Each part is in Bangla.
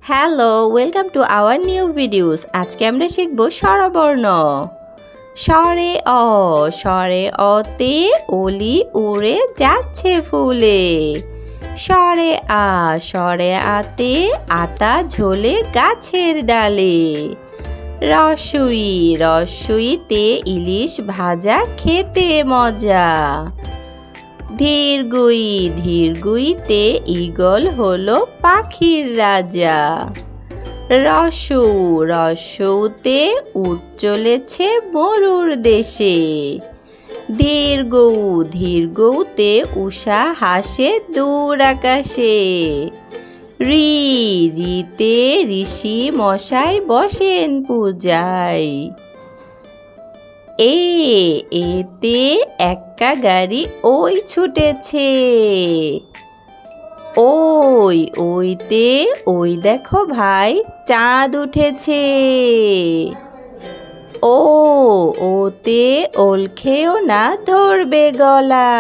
Hello, welcome to our new videos. আজকে আমরা শিখব স্বরবর্ণ। স্বরে অ, স্বরে অতে অলি উড়ে যাচ্ছে ফুলে। স্বরে আ, স্বরে আতে আতা ঝোলে গাছের ডালে। রস্বই, রস্বইতে ইলিশ ভাজা খেতে মজা। ধীরগুই, ধীরগুইতে ঈগল হলো পাখির রাজা। রস্যৌ, রস্যৌতে উট চলেছে মরুর দেশে। ধীরগৌ, ধীরগৌতে উষা হাসে দূর আকাশে। রি, রিতে ঋষি মশাই বসেন পূজায়। এতে এক্কা গাড়ি ওই ছুটেছে। ওই, ওইতে ওই দেখো ভাই চাঁদ উঠেছে। ওতে ওল খেও না ধরবে গলা।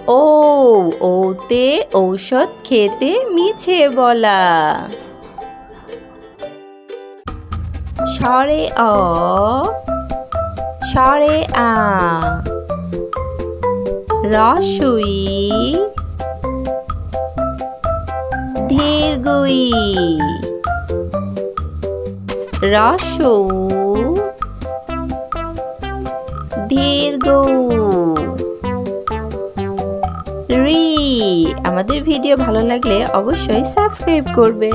ওতে ঔষধ খেতে মিছে বলা। স্বরে অ, স্বরে আ, রস্বই, ধীরগুই, রস্যৌ, ধীরগৌ, রি। আমাদের ভিডিও ভালো লাগলে অবশ্যই সাবস্ক্রাইব করবে।